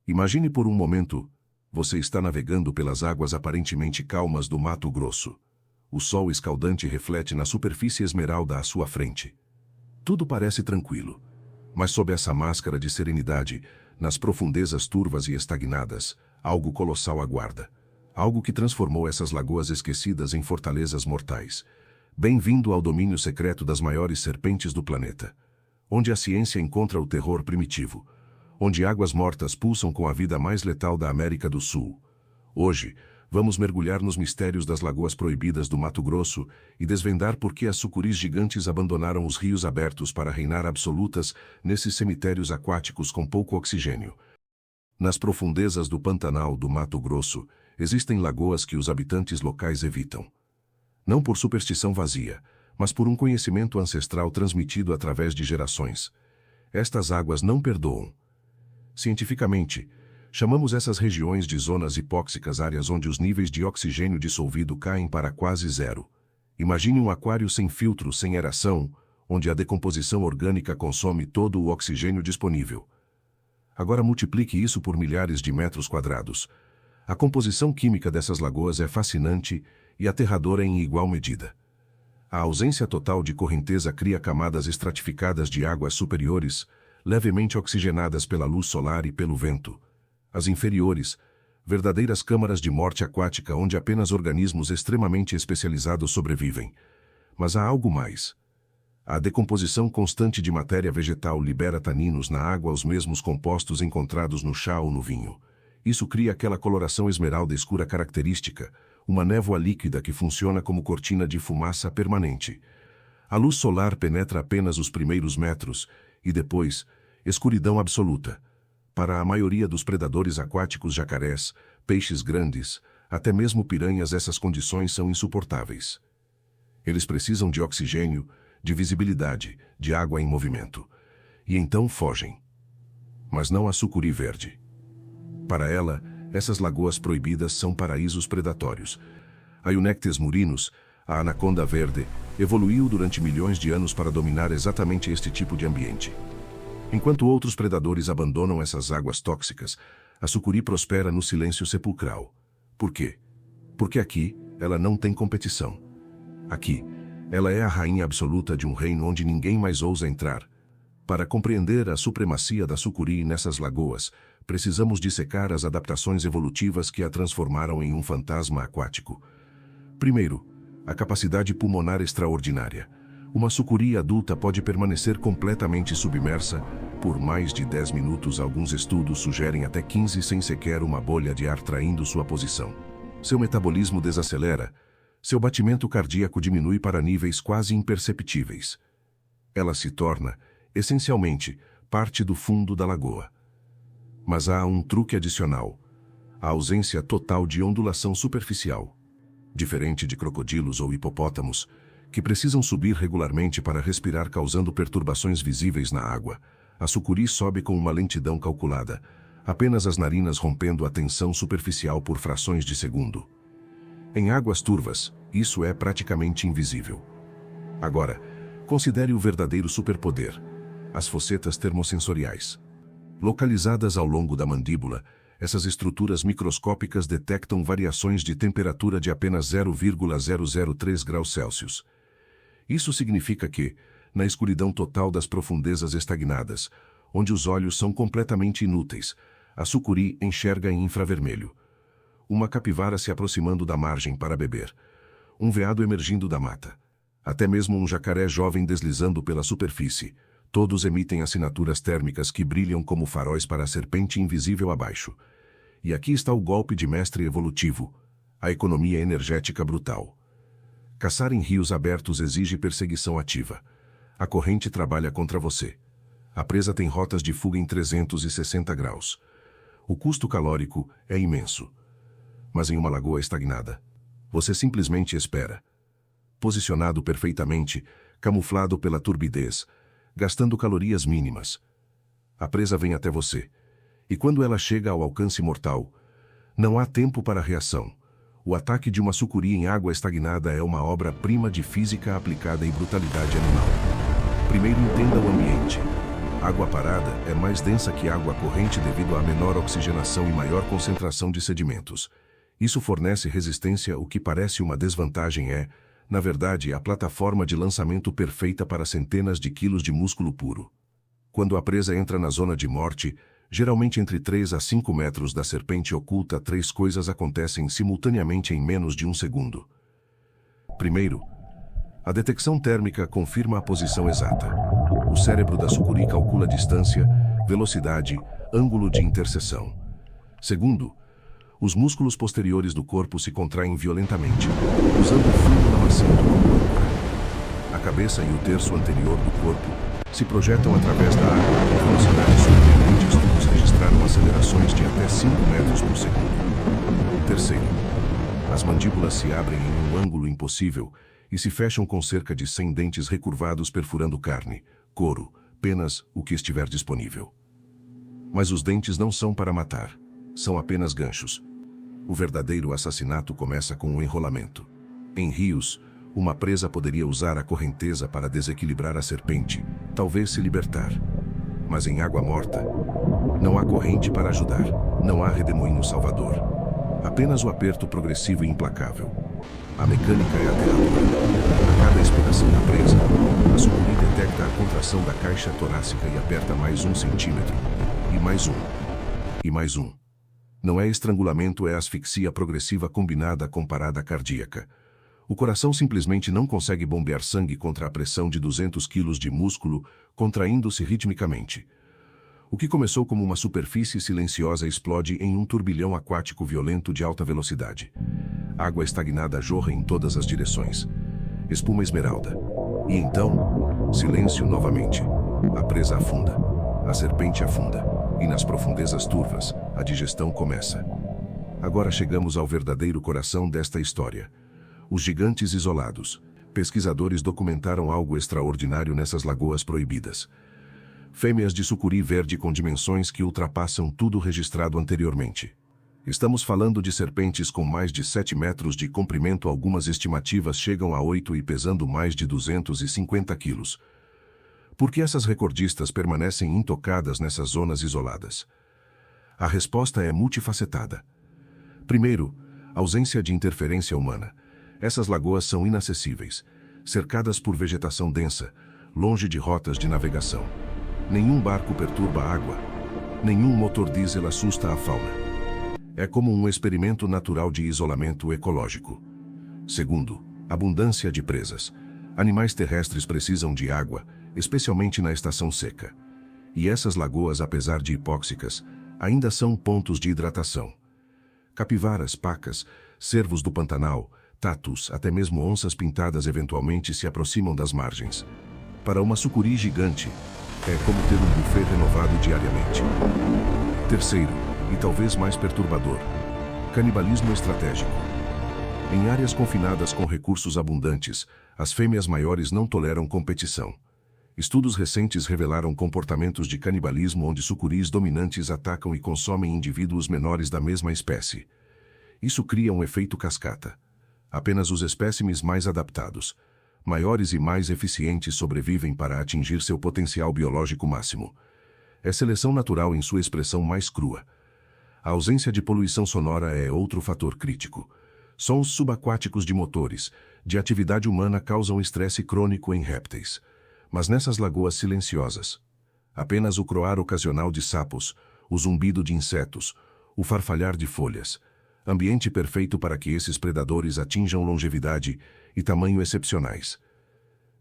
Imagine por um momento, você está navegando pelas águas aparentemente calmas do Mato Grosso. O sol escaldante reflete na superfície esmeralda à sua frente. Tudo parece tranquilo, mas sob essa máscara de serenidade, nas profundezas turvas e estagnadas, algo colossal aguarda. Algo que transformou essas lagoas esquecidas em fortalezas mortais. Bem-vindo ao domínio secreto das maiores serpentes do planeta, onde a ciência encontra o terror primitivo, onde águas mortas pulsam com a vida mais letal da América do Sul. Hoje, vamos mergulhar nos mistérios das lagoas proibidas do Mato Grosso e desvendar por que as sucuris gigantes abandonaram os rios abertos para reinar absolutas nesses cemitérios aquáticos com pouco oxigênio. Nas profundezas do Pantanal do Mato Grosso, existem lagoas que os habitantes locais evitam. Não por superstição vazia, mas por um conhecimento ancestral transmitido através de gerações. Estas águas não perdoam. Cientificamente, chamamos essas regiões de zonas hipóxicas, áreas onde os níveis de oxigênio dissolvido caem para quase zero. Imagine um aquário sem filtro, sem aeração, onde a decomposição orgânica consome todo o oxigênio disponível. Agora multiplique isso por milhares de metros quadrados. A composição química dessas lagoas é fascinante e aterradora em igual medida. A ausência total de correnteza cria camadas estratificadas de águas superiores, levemente oxigenadas pela luz solar e pelo vento. As inferiores, verdadeiras câmaras de morte aquática onde apenas organismos extremamente especializados sobrevivem. Mas há algo mais. A decomposição constante de matéria vegetal libera taninos na água, os mesmos compostos encontrados no chá ou no vinho. Isso cria aquela coloração esmeralda escura característica, uma névoa líquida que funciona como cortina de fumaça permanente. A luz solar penetra apenas os primeiros metros, e depois, escuridão absoluta. Para a maioria dos predadores aquáticos, jacarés, peixes grandes, até mesmo piranhas, essas condições são insuportáveis. Eles precisam de oxigênio, de visibilidade, de água em movimento. E então fogem. Mas não a sucuri verde. Para ela, essas lagoas proibidas são paraísos predatórios. A Eunectes murinus, a anaconda verde, evoluiu durante milhões de anos para dominar exatamente este tipo de ambiente. Enquanto outros predadores abandonam essas águas tóxicas, a sucuri prospera no silêncio sepulcral. Por quê? Porque aqui, ela não tem competição. Aqui, ela é a rainha absoluta de um reino onde ninguém mais ousa entrar. Para compreender a supremacia da sucuri nessas lagoas, precisamos dissecar as adaptações evolutivas que a transformaram em um fantasma aquático. Primeiro, a capacidade pulmonar extraordinária. Uma sucuri adulta pode permanecer completamente submersa por mais de 10 minutos. Alguns estudos sugerem até 15 sem sequer uma bolha de ar traindo sua posição. Seu metabolismo desacelera, seu batimento cardíaco diminui para níveis quase imperceptíveis. Ela se torna, essencialmente, parte do fundo da lagoa. Mas há um truque adicional: a ausência total de ondulação superficial. Diferente de crocodilos ou hipopótamos, que precisam subir regularmente para respirar, causando perturbações visíveis na água, a sucuri sobe com uma lentidão calculada, apenas as narinas rompendo a tensão superficial por frações de segundo. Em águas turvas, isso é praticamente invisível. Agora, considere o verdadeiro superpoder: as fossetas termosensoriais. Localizadas ao longo da mandíbula, essas estruturas microscópicas detectam variações de temperatura de apenas 0,003 graus Celsius. Isso significa que, na escuridão total das profundezas estagnadas, onde os olhos são completamente inúteis, a sucuri enxerga em infravermelho. Uma capivara se aproximando da margem para beber. Um veado emergindo da mata. Até mesmo um jacaré jovem deslizando pela superfície. Todos emitem assinaturas térmicas que brilham como faróis para a serpente invisível abaixo. E aqui está o golpe de mestre evolutivo: a economia energética brutal. Caçar em rios abertos exige perseguição ativa. A corrente trabalha contra você. A presa tem rotas de fuga em 360 graus. O custo calórico é imenso. Mas em uma lagoa estagnada, você simplesmente espera. Posicionado perfeitamente, camuflado pela turbidez, gastando calorias mínimas. A presa vem até você. E quando ela chega ao alcance mortal, não há tempo para reação. O ataque de uma sucuri em água estagnada é uma obra-prima de física aplicada em brutalidade animal. Primeiro, entenda o ambiente. Água parada é mais densa que água corrente devido à menor oxigenação e maior concentração de sedimentos. Isso fornece resistência. O que parece uma desvantagem é, na verdade, a plataforma de lançamento perfeita para centenas de quilos de músculo puro. Quando a presa entra na zona de morte, geralmente entre 3 a 5 metros da serpente oculta, 3 coisas acontecem simultaneamente em menos de um segundo. Primeiro, a detecção térmica confirma a posição exata. O cérebro da sucuri calcula distância, velocidade, ângulo de interseção. Segundo, os músculos posteriores do corpo se contraem violentamente, usando o fundo na maçã como âncora. A cabeça e o terço anterior do corpo se projetam através da água com velocidades surpreendentes. Estudos registraram acelerações de até 5 metros por segundo. Terceiro, as mandíbulas se abrem em um ângulo impossível e se fecham com cerca de 100 dentes recurvados perfurando carne, couro, penas, o que estiver disponível. Mas os dentes não são para matar, são apenas ganchos. O verdadeiro assassinato começa com o enrolamento. Em rios, uma presa poderia usar a correnteza para desequilibrar a serpente, talvez se libertar. Mas em água morta, não há corrente para ajudar, não há redemoinho salvador. Apenas o aperto progressivo e implacável. A mecânica é aterradora. A cada expiração da presa, a sucuri detecta a contração da caixa torácica e aperta mais 1 centímetro. E mais um. E mais um. Não é estrangulamento, é asfixia progressiva combinada com parada cardíaca. O coração simplesmente não consegue bombear sangue contra a pressão de 200 quilos de músculo, contraindo-se ritmicamente. O que começou como uma superfície silenciosa explode em um turbilhão aquático violento de alta velocidade. Água estagnada jorra em todas as direções. Espuma esmeralda. E então, silêncio novamente. A presa afunda. A serpente afunda. E nas profundezas turvas, a digestão começa. Agora chegamos ao verdadeiro coração desta história. Os gigantes isolados. Pesquisadores documentaram algo extraordinário nessas lagoas proibidas. Fêmeas de sucuri verde com dimensões que ultrapassam tudo registrado anteriormente. Estamos falando de serpentes com mais de 7 metros de comprimento, algumas estimativas chegam a 8 e pesando mais de 250 quilos. Por que essas recordistas permanecem intocadas nessas zonas isoladas? A resposta é multifacetada. Primeiro, ausência de interferência humana. Essas lagoas são inacessíveis, cercadas por vegetação densa, longe de rotas de navegação. Nenhum barco perturba a água, nenhum motor diesel assusta a fauna. É como um experimento natural de isolamento ecológico. Segundo, abundância de presas. Animais terrestres precisam de água, especialmente na estação seca. E essas lagoas, apesar de hipóxicas, ainda são pontos de hidratação. Capivaras, pacas, cervos do Pantanal, tatus, até mesmo onças pintadas eventualmente se aproximam das margens. Para uma sucuri gigante, é como ter um buffet renovado diariamente. Terceiro, e talvez mais perturbador, canibalismo estratégico. Em áreas confinadas com recursos abundantes, as fêmeas maiores não toleram competição. Estudos recentes revelaram comportamentos de canibalismo onde sucuris dominantes atacam e consomem indivíduos menores da mesma espécie. Isso cria um efeito cascata. Apenas os espécimes mais adaptados, maiores e mais eficientes sobrevivem para atingir seu potencial biológico máximo. É seleção natural em sua expressão mais crua. A ausência de poluição sonora é outro fator crítico. Sons subaquáticos de motores, de atividade humana causam estresse crônico em répteis. Mas nessas lagoas silenciosas, apenas o croar ocasional de sapos, o zumbido de insetos, o farfalhar de folhas, ambiente perfeito para que esses predadores atinjam longevidade e tamanho excepcionais.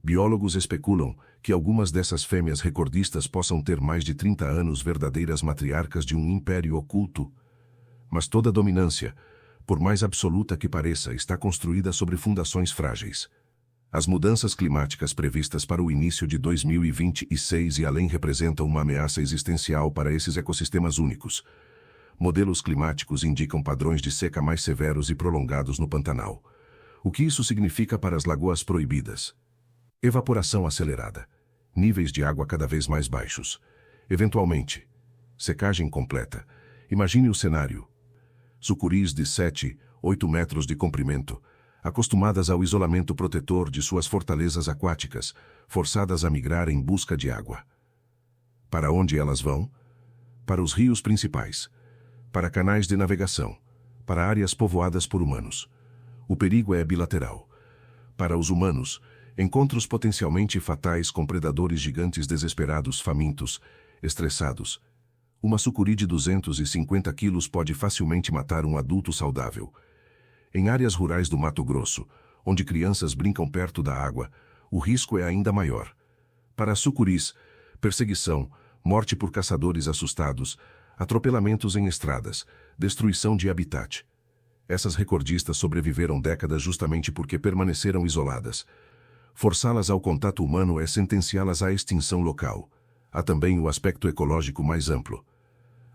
Biólogos especulam que algumas dessas fêmeas recordistas possam ter mais de 30 anos, verdadeiras matriarcas de um império oculto. Mas toda dominância, por mais absoluta que pareça, está construída sobre fundações frágeis. As mudanças climáticas previstas para o início de 2026 e além representam uma ameaça existencial para esses ecossistemas únicos. Modelos climáticos indicam padrões de seca mais severos e prolongados no Pantanal. O que isso significa para as lagoas proibidas? Evaporação acelerada. Níveis de água cada vez mais baixos. Eventualmente, secagem completa. Imagine o cenário. Sucuris de 7, 8 metros de comprimento, acostumadas ao isolamento protetor de suas fortalezas aquáticas, forçadas a migrar em busca de água. Para onde elas vão? Para os rios principais, para canais de navegação, para áreas povoadas por humanos. O perigo é bilateral. Para os humanos, encontros potencialmente fatais com predadores gigantes desesperados, famintos, estressados. Uma sucuri de 250 quilos pode facilmente matar um adulto saudável. Em áreas rurais do Mato Grosso, onde crianças brincam perto da água, o risco é ainda maior. Para sucuris, perseguição, morte por caçadores assustados, atropelamentos em estradas, destruição de habitat. Essas recordistas sobreviveram décadas justamente porque permaneceram isoladas. Forçá-las ao contato humano é sentenciá-las à extinção local. Há também o aspecto ecológico mais amplo.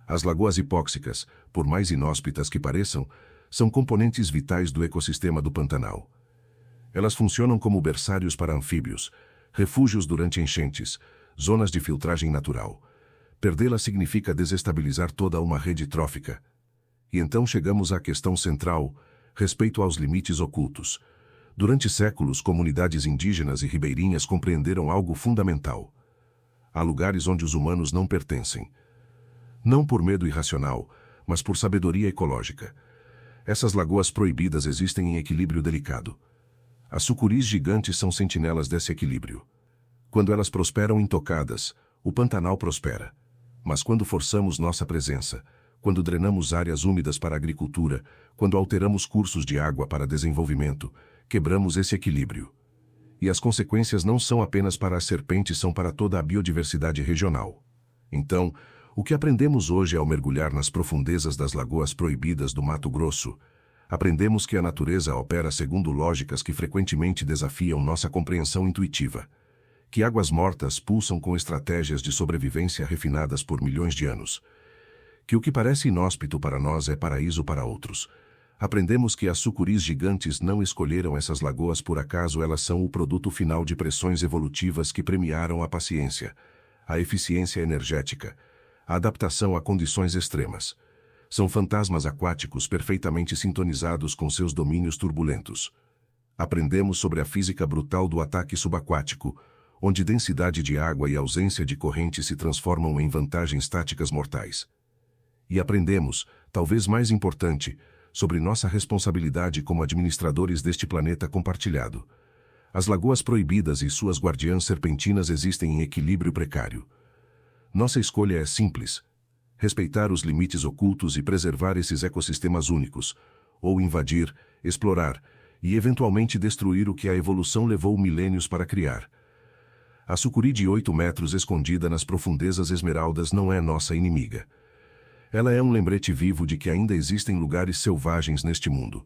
As lagoas hipóxicas, por mais inóspitas que pareçam, são componentes vitais do ecossistema do Pantanal. Elas funcionam como berçários para anfíbios, refúgios durante enchentes, zonas de filtragem natural. Perdê-las significa desestabilizar toda uma rede trófica. E então chegamos à questão central, respeito aos limites ocultos. Durante séculos, comunidades indígenas e ribeirinhas compreenderam algo fundamental. Há lugares onde os humanos não pertencem. Não por medo irracional, mas por sabedoria ecológica. Essas lagoas proibidas existem em equilíbrio delicado. As sucuris gigantes são sentinelas desse equilíbrio. Quando elas prosperam intocadas, o Pantanal prospera. Mas quando forçamos nossa presença, quando drenamos áreas úmidas para a agricultura, quando alteramos cursos de água para desenvolvimento, quebramos esse equilíbrio. E as consequências não são apenas para as serpentes, são para toda a biodiversidade regional. Então, o que aprendemos hoje ao mergulhar nas profundezas das lagoas proibidas do Mato Grosso? Aprendemos que a natureza opera segundo lógicas que frequentemente desafiam nossa compreensão intuitiva. Que águas mortas pulsam com estratégias de sobrevivência refinadas por milhões de anos. Que o que parece inóspito para nós é paraíso para outros. Aprendemos que as sucuris gigantes não escolheram essas lagoas por acaso, elas são o produto final de pressões evolutivas que premiaram a paciência, a eficiência energética, a adaptação a condições extremas. São fantasmas aquáticos perfeitamente sintonizados com seus domínios turbulentos. Aprendemos sobre a física brutal do ataque subaquático, onde densidade de água e ausência de corrente se transformam em vantagens táticas mortais. E aprendemos, talvez mais importante, sobre nossa responsabilidade como administradores deste planeta compartilhado. As lagoas proibidas e suas guardiãs serpentinas existem em equilíbrio precário. Nossa escolha é simples: respeitar os limites ocultos e preservar esses ecossistemas únicos, ou invadir, explorar e eventualmente destruir o que a evolução levou milênios para criar. A sucuri de 8 metros escondida nas profundezas esmeraldas não é nossa inimiga. Ela é um lembrete vivo de que ainda existem lugares selvagens neste mundo.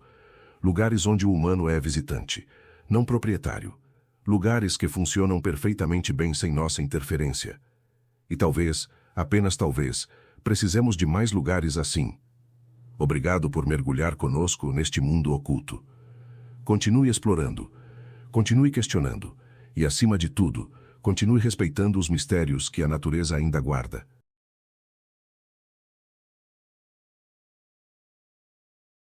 Lugares onde o humano é visitante, não proprietário. Lugares que funcionam perfeitamente bem sem nossa interferência. E talvez, apenas talvez, precisemos de mais lugares assim. Obrigado por mergulhar conosco neste mundo oculto. Continue explorando, continue questionando e, acima de tudo, continue respeitando os mistérios que a natureza ainda guarda.